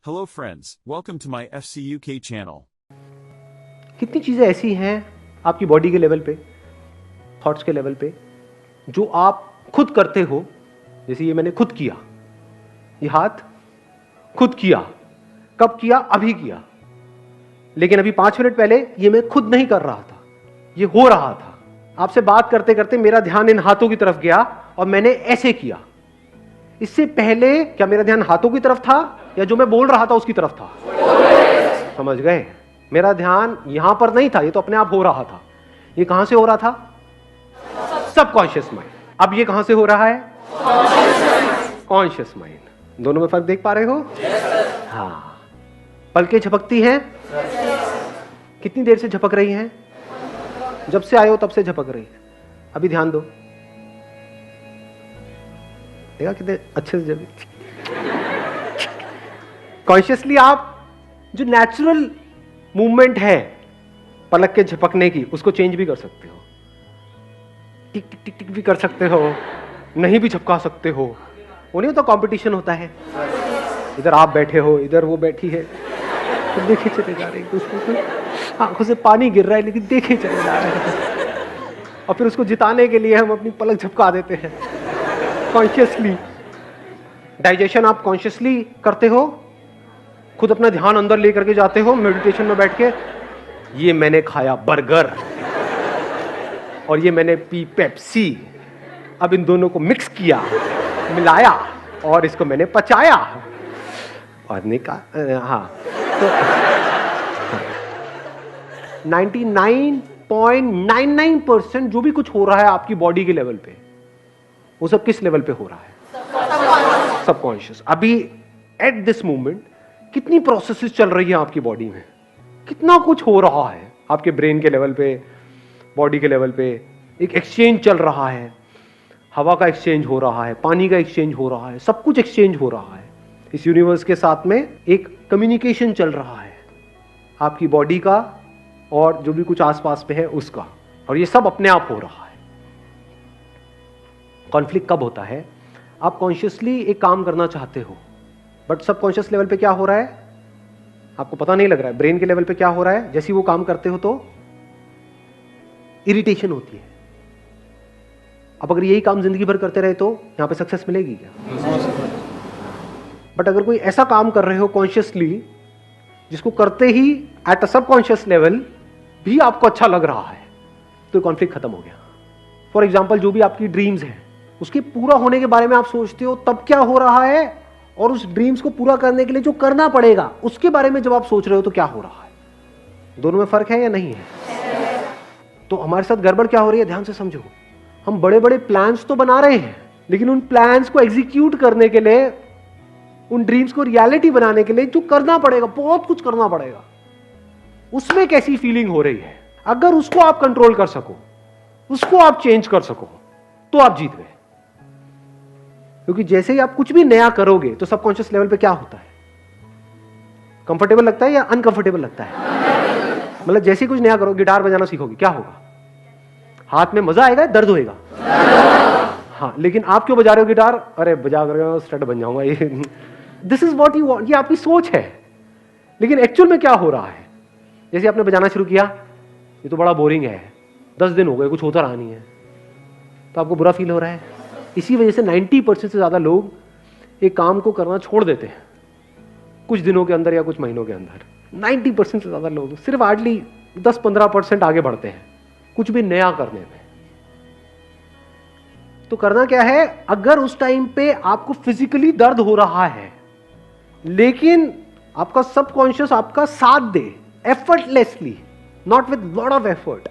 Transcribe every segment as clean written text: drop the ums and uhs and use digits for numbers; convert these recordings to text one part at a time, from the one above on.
Hello friends, welcome to my FCUK channel. कितनी चीज़ें ऐसी हैं आपकी बॉडी के लेवल पे, थॉट्स के लेवल पे, जो आप खुद करते हो। जैसे ये मैंने खुद किया, ये हाथ खुद किया। कब किया? अभी किया। लेकिन अभी 5 मिनट पहले ये मैं खुद नहीं कर रहा था, ये हो रहा था। आपसे बात करते करते मेरा ध्यान इन हाथों की तरफ गया और मैंने ऐसे किया। इससे पहले क्या मेरा ध्यान हाथों की तरफ था या जो मैं बोल रहा था उसकी तरफ था? समझ गए? मेरा ध्यान यहां पर नहीं था, ये तो अपने आप हो रहा था। ये कहां से हो रहा था? Subconscious mind. अब ये कहां से हो रहा है? Conscious mind. दोनों में फर्क देख पा रहे हो? हाँ। पलकें झपकती हैं। कितनी देर से झपक रही हैं? जब से आए हो तब से झपक रही है। अभी ध्यान दो, देखा कितने अच्छे से जब कॉन्शियसली आप जो नेचुरल मूवमेंट है पलक के झपकने की, उसको चेंज भी कर सकते हो। टिक टिक टिक टिक भी कर सकते हो, नहीं भी झपका सकते हो। वो नहीं होता कंपटीशन होता है, इधर आप बैठे हो, इधर वो बैठी है, तो देखे चले जा रहे हैं एक दूसरे को। आंखों से पानी गिर रहा है लेकिन देखे चले जा रहे हैं, और फिर उसको जिताने के लिए हम अपनी पलक झपका देते हैं कॉन्शियसली। डाइजेशन आप कॉन्शियसली करते हो, खुद अपना ध्यान अंदर लेकर के जाते हो मेडिटेशन में बैठ के। ये मैंने खाया बर्गर और ये मैंने पी पेप्सी, अब इन दोनों को मिक्स किया, मिलाया और इसको मैंने पचाया और निकाल। हाँ, तो 99.99% जो भी कुछ हो रहा है आपकी बॉडी के लेवल पे, वो सब किस लेवल पे हो रहा है? सबकॉन्शियस। अभी एट दिस मोमेंट कितनी प्रोसेसेस चल रही है आपकी बॉडी में, कितना कुछ हो रहा है आपके ब्रेन के लेवल पे, बॉडी के लेवल पे। एक एक्सचेंज चल रहा है, हवा का एक्सचेंज हो रहा है, पानी का एक्सचेंज हो रहा है, सब कुछ एक्सचेंज हो रहा है। इस यूनिवर्स के साथ में एक कम्युनिकेशन चल रहा है आपकी बॉडी का और जो भी कुछ आसपास पे है उसका, और ये सब अपने आप हो रहा है। कॉन्फ्लिक्ट कब होता है? आप कॉन्शियसली एक काम करना चाहते हो, बट सबकॉन्शियस लेवल पे क्या हो रहा है आपको पता नहीं लग रहा है। ब्रेन के लेवल पे क्या हो रहा है? जैसे ही वो काम करते हो तो इरिटेशन होती है। अब अगर यही काम जिंदगी भर करते रहे तो यहां पे सक्सेस मिलेगी क्या? बट अगर कोई ऐसा काम कर रहे हो कॉन्शियसली जिसको करते ही एट अ सबकॉन्शियस लेवल भी आपको अच्छा लग रहा है, तो कॉन्फ्लिक्ट खत्म हो गया। फॉर एग्जाम्पल, जो भी आपकी ड्रीम्स हैं उसके पूरा होने के बारे में आप सोचते हो, तब क्या हो रहा है? और उस ड्रीम्स को पूरा करने के लिए जो करना पड़ेगा उसके बारे में जब आप सोच रहे हो तो क्या हो रहा है? दोनों में फर्क है या नहीं है? तो हमारे साथ गड़बड़ क्या हो रही है? ध्यान से समझो। हम बड़े बड़े प्लान्स तो बना रहे हैं, लेकिन उन प्लान्स को एग्जीक्यूट करने के लिए, उन ड्रीम्स को रियलिटी बनाने के लिए जो करना पड़ेगा, बहुत कुछ करना पड़ेगा, उसमें कैसी फीलिंग हो रही है? अगर उसको आप कंट्रोल कर सको, उसको आप चेंज कर सको, तो आप जीत गए। क्योंकि जैसे ही आप कुछ भी नया करोगे तो सबकॉन्शियस लेवल पे क्या होता है? कंफर्टेबल लगता है या अनकंफर्टेबल लगता है? मतलब जैसे ही कुछ नया करो, गिटार बजाना सीखोगे, क्या होगा? हाथ में मजा आएगा, दर्द होएगा? हाँ, लेकिन आप क्यों बजा रहे हो गिटार? अरे बजा कर स्टड बन जाऊंगा। ये this is what you want, ये आपकी सोच है। लेकिन एक्चुअल में क्या हो रहा है? जैसे आपने बजाना शुरू किया, ये तो बड़ा बोरिंग है, 10 दिन हो गए, कुछ होता रहा नहीं है, तो आपको बुरा फील हो रहा है। इसी वजह से 90% से ज्यादा लोग एक काम को करना छोड़ देते हैं कुछ दिनों के अंदर या कुछ महीनों के अंदर। 90% से ज्यादा लोग सिर्फ हार्डली 10-15% आगे बढ़ते हैं कुछ भी नया करने में। तो करना क्या है? अगर उस टाइम पे आपको फिजिकली दर्द हो रहा है, लेकिन आपका सबकॉन्शियस आपका साथ दे effortlessly, not with lot of effort,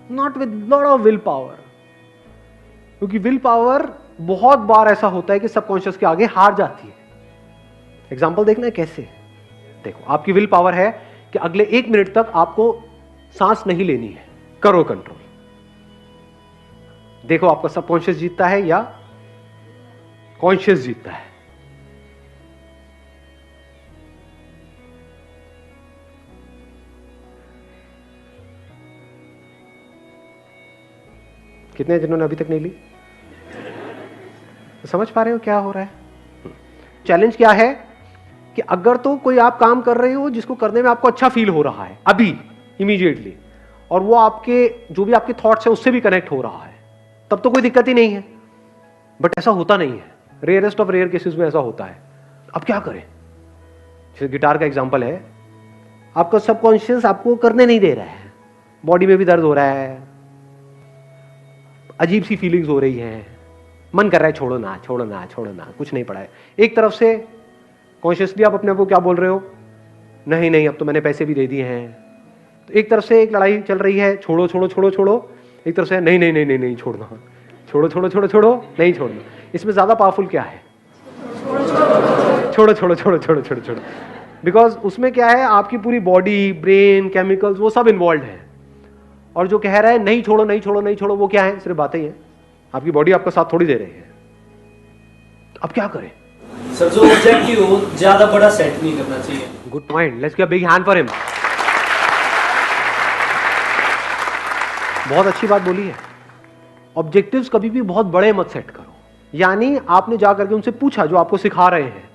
not with lot of will power, क्योंकि विल पावर बहुत बार ऐसा होता है कि सबकॉन्शियस के आगे हार जाती है। एग्जांपल देखना है कैसे। देखो, आपकी विल पावर है कि अगले 1 मिनट तक आपको सांस नहीं लेनी है, करो कंट्रोल। देखो आपका सबकॉन्शियस जीतता है या कॉन्शियस जीतता है? कितने जिन्होंने अभी तक नहीं ली? तो समझ पा रहे हो क्या हो रहा है? चैलेंज क्या है कि अगर तो कोई आप काम कर रहे हो जिसको करने में आपको अच्छा फील हो रहा है अभी इमीडिएटली, और वो आपके जो भी आपके थॉट्स है उससे भी कनेक्ट हो रहा है, तब तो कोई दिक्कत ही नहीं है। बट ऐसा होता नहीं है, रेयरेस्ट ऑफ रेयर केसेस में ऐसा होता है। अब क्या करें? जैसे गिटार का एग्जांपल है, आपका सबकॉन्शियस आपको करने नहीं दे रहा है, बॉडी में भी दर्द हो रहा है, अजीब सी फीलिंग्स हो रही है, मन कर रहा है छोड़ो ना छोड़ो ना छोड़ो ना, कुछ नहीं पड़ा है। एक तरफ से कॉन्शियसली आप अपने आप को क्या बोल रहे हो, नहीं नहीं अब तो मैंने पैसे भी दे दिए हैं। तो एक तरफ से एक लड़ाई चल रही है, छोड़ो छोड़ो छोड़ो छोड़ो, एक तरफ से नहीं नहीं नहीं नहीं नहीं छोड़ना, छोड़ो छोड़ो छोड़ो छोड़ो नहीं छोड़ना। इसमें ज्यादा पावरफुल क्या है? छोड़ो छोड़ो छोड़ो छोड़ो छोड़ो छोड़ो। बिकॉज उसमें क्या है, आपकी पूरी बॉडी, ब्रेन, केमिकल्स वो सब इन्वॉल्व है। और जो कह रहा है नहीं छोड़ो नहीं छोड़ो नहीं छोड़ो, वो क्या है? सिर्फ बातें ही है, आपकी बॉडी आपका साथ थोड़ी दे रही है। अब क्या करें? सर जो ऑब्जेक्टिव हो ज्यादा बड़ा सेट नहीं करना चाहिए। Good point, let's give a big hand for him. बहुत अच्छी बात बोली है। ऑब्जेक्टिव्स कभी भी बहुत बड़े मत सेट करो। यानी आपने जा करके उनसे पूछा, जो आपको सिखा रहे हैं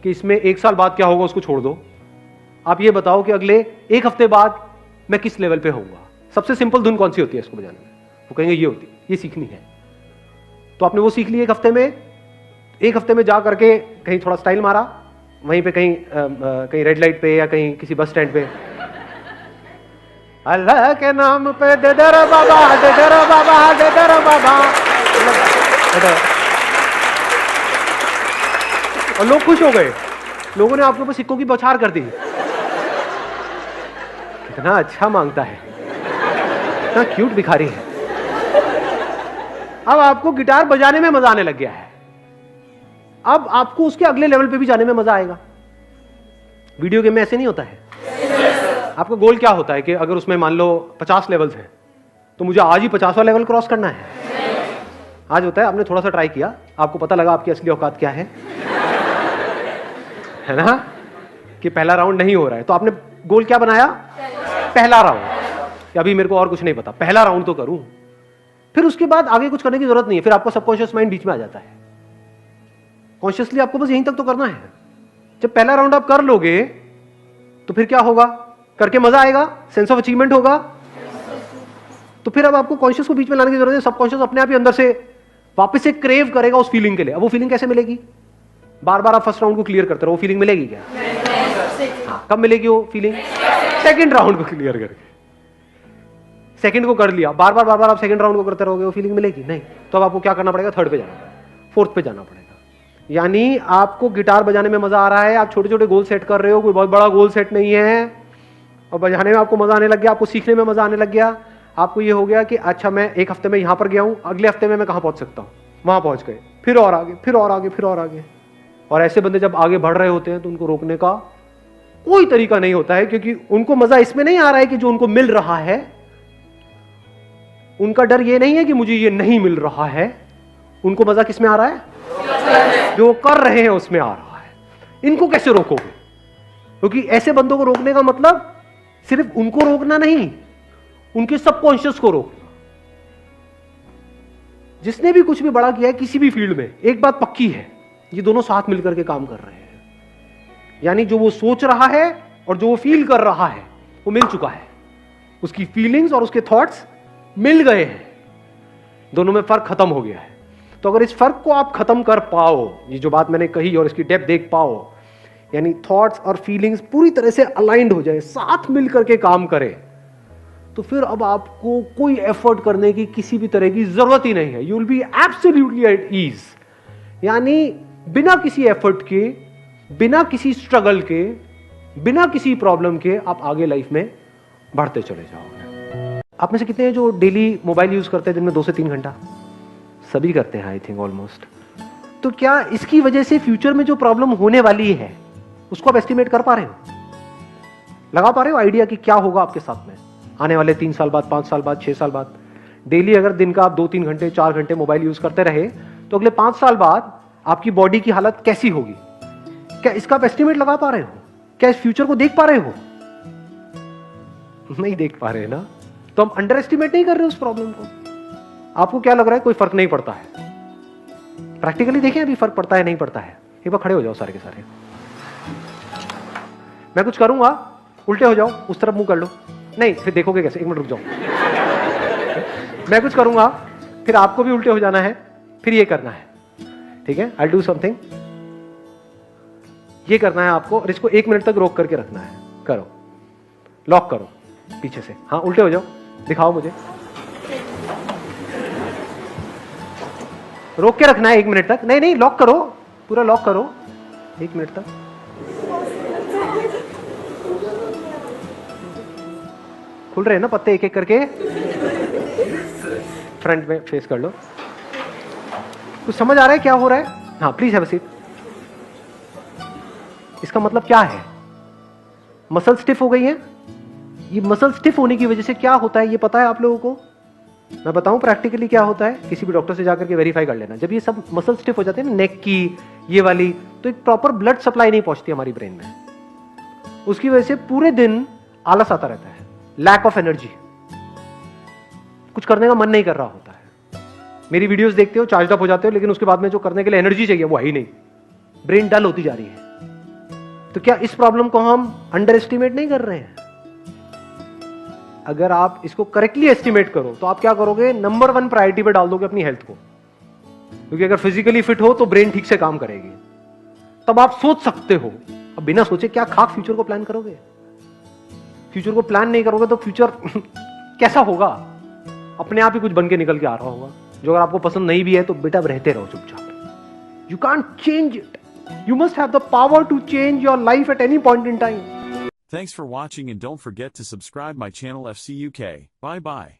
कि इसमें 1 साल बाद क्या होगा, उसको छोड़ दो। आप ये बताओ कि अगले 1 हफ्ते बाद मैं किस लेवल पे होऊंगा। सबसे सिंपल धुन कौन सी होती है इसको बजाने में? वो कहेंगे ये होती है, ये सीखनी है। तो आपने वो सीख ली 1 हफ्ते में। 1 हफ्ते में जा करके कहीं थोड़ा स्टाइल मारा, वहीं पे कहीं रेड लाइट पे या कहीं किसी बस स्टैंड पे, अल्लाह के नाम पे दे दर बाबा दे दर बाबा दे दर बाबा, और लोग खुश हो गए। लोगों ने आपके ऊपर सिक्कों की बौछार कर दी। कितना अच्छा मांगता है, कितना क्यूट भिखारी है। अब आपको गिटार बजाने में मजा आने लग गया है। अब आपको उसके अगले लेवल पे भी जाने में मजा आएगा। वीडियो गेम में ऐसे नहीं होता है। आपका गोल क्या होता है कि अगर उसमें मान लो 50 लेवल्स हैं तो मुझे आज ही 50वां लेवल क्रॉस करना है। आज होता है आपने थोड़ा सा ट्राई किया, आपको पता लगा आपकी असली औकात क्या है ना, कि पहला राउंड नहीं हो रहा है, तो आपने गोल क्या बनाया? पहला राउंड। अभी मेरे को और कुछ नहीं पता, पहला राउंड तो करूं। फिर उसके बाद आगे कुछ करने की जरूरत नहीं है। फिर आपका सबकॉन्शियस माइंड बीच में आ जाता है। कॉन्शियसली आपको बस यहीं तक तो करना है। जब पहला राउंड आप कर लोगे तो फिर क्या होगा? करके मजा आएगा, सेंस ऑफ अचीवमेंट होगा। तो फिर अब आपको कॉन्शियस को बीच में लाने की जरूरत है। सबकॉन्शियस अपने आप ही अंदर से वापस से क्रेव करेगा उस फीलिंग के लिए। अब वो फीलिंग कैसे मिलेगी? बार बार आप फर्स्ट राउंड को क्लियर करते रहो, वो फीलिंग मिलेगी क्या? हाँ, कब मिलेगी वो फीलिंग? सेकंड राउंड को क्लियर करके। सेकंड को कर लिया, बार बार आप सेकंड राउंड को करते रहोगे, वो फीलिंग मिलेगी नहीं। तो अब आपको क्या करना पड़ेगा? थर्ड पे जाना पड़ेगा, फोर्थ पे जाना पड़ेगा। यानी आपको गिटार बजाने में मजा आ रहा है, आप छोटे छोटे गोल सेट कर रहे हो, कोई बहुत बड़ा गोल सेट नहीं है, और बजाने में आपको मजा आने लग गया, आपको सीखने में मजा आने लग गया। आपको ये हो गया कि अच्छा मैं 1 हफ्ते में यहां पर गया हूं, अगले हफ्ते में मैं कहां पहुंच सकता हूं? वहां पहुंच गए, फिर और आगे फिर और आगे फिर और आगे। और ऐसे बंदे जब आगे बढ़ रहे होते हैं तो उनको रोकने का कोई तरीका नहीं होता है, क्योंकि उनको मजा इसमें नहीं आ रहा है कि जो उनको मिल रहा है। उनका डर ये नहीं है कि मुझे ये नहीं मिल रहा है, उनको मजा किस में आ रहा है? जो कर रहे हैं उसमें आ रहा है। इनको कैसे रोकोगे? क्योंकि ऐसे बंदों को रोकने का मतलब सिर्फ उनको रोकना नहीं, उनके सबकॉन्शियस को रोकना। जिसने भी कुछ भी बड़ा किया है किसी भी फील्ड में, एक बात पक्की है, ये दोनों साथ मिलकर के काम कर रहे हैं। यानी जो वो सोच रहा है और जो वो फील कर रहा है वो मिल चुका है। उसकी फीलिंग्स और उसके थॉट्स मिल गए हैं, दोनों में फर्क खत्म हो गया है। तो अगर इस फर्क को आप खत्म कर पाओ, ये जो बात मैंने कही और इसकी डेप्थ देख पाओ, यानी थॉट्स और फीलिंग्स पूरी तरह से अलाइंड हो जाए, साथ मिल करके काम करें, तो फिर अब आपको कोई एफर्ट करने की किसी भी तरह की जरूरत ही नहीं है। You will be absolutely at ease. यानी बिना किसी एफर्ट के, बिना किसी स्ट्रगल के, बिना किसी प्रॉब्लम के आप आगे लाइफ में बढ़ते चले जाओगे। आप में से कितने हैं जो डेली मोबाइल यूज करते हैं दिन में 2 से 3 घंटा? सभी करते हैं आई थिंक ऑलमोस्ट। तो क्या इसकी वजह से फ्यूचर में जो प्रॉब्लम होने वाली है उसको आप एस्टिमेट कर पा रहे हो? लगा पा रहे हो आइडिया कि क्या होगा आपके साथ में आने वाले 3 साल बाद, 5 साल बाद, 6 साल बाद? डेली अगर दिन का आप 2-3 घंटे 4 घंटे मोबाइल यूज करते रहे तो अगले 5 साल बाद आपकी बॉडी की हालत कैसी होगी? क्या इसका आप एस्टिमेट लगा पा रहे हो? क्या इस फ्यूचर को देख पा रहे हो? नहीं देख पा रहे ना, तो हम अंडर एस्टिमेट नहीं कर रहे उस प्रॉब्लम को। आपको क्या लग रहा है कोई फर्क नहीं पड़ता है? प्रैक्टिकली देखें अभी फर्क पड़ता है नहीं पड़ता है? एक बार खड़े हो जाओ सारे के सारे। मैं कुछ करूंगा, उल्टे हो जाओ, उस तरफ मुंह कर लो। नहीं, फिर देखोगे कैसे, 1 मिनट रुक जाओ। मैं कुछ करूंगा, फिर आपको भी उल्टे हो जाना है, फिर ये करना है, ठीक है? आई डू समथिंग, ये करना है आपको, और इसको 1 मिनट तक रोक करके रखना है। करो, लॉक करो पीछे से, हाँ उल्टे हो जाओ, दिखाओ मुझे। रोक के रखना है 1 मिनट तक। नहीं नहीं, लॉक करो, पूरा लॉक करो 1 मिनट तक। खुल रहे हैं ना पत्ते एक एक करके? फ्रंट में फेस कर लो। कुछ समझ आ रहा है क्या हो रहा है? हाँ प्लीज हैव अ सीट। इसका मतलब क्या है? मसल स्टिफ हो गई है। ये मसल स्टिफ होने की वजह से क्या होता है ये पता है आप लोगों को? मैं बताऊं प्रैक्टिकली क्या होता है, किसी भी डॉक्टर से जाकर के वेरीफाई कर लेना। जब ये सब मसल स्टिफ हो जाते हैं ना, नेक की ये वाली, तो एक प्रॉपर ब्लड सप्लाई नहीं पहुंचती हमारी ब्रेन में। उसकी वजह से पूरे दिन आलस आता रहता है, लैक ऑफ एनर्जी, कुछ करने का मन नहीं कर रहा होता है। मेरी वीडियोस देखते हो, चार्ज अप हो जाते हो, लेकिन उसके बाद में जो करने के लिए एनर्जी चाहिए वो है ही नहीं, ब्रेन डल होती जा रही है। तो क्या इस प्रॉब्लम को हम अंडर एस्टिमेट नहीं कर रहे हैं? अगर आप इसको करेक्टली एस्टिमेट करो तो आप क्या करोगे, नंबर 1 प्रायोरिटी पे डाल दोगे अपनी हेल्थ को, क्योंकि अगर फिजिकली फिट हो तो ब्रेन ठीक से काम करेगी। तब आप सोच सकते हो। अब बिना सोचे क्या खाक फ्यूचर को प्लान करोगे? फ्यूचर को प्लान नहीं करोगे तो फ्यूचर कैसा होगा? अपने आप ही कुछ बन के निकल के आ रहा होगा, जो अगर आपको पसंद नहीं भी है तो बेटा रहते रहो चुपचाप। You can't change it, you must have the power to change your life at any point in time. Thanks for watching and don't forget to subscribe my channel FC UK. Bye bye.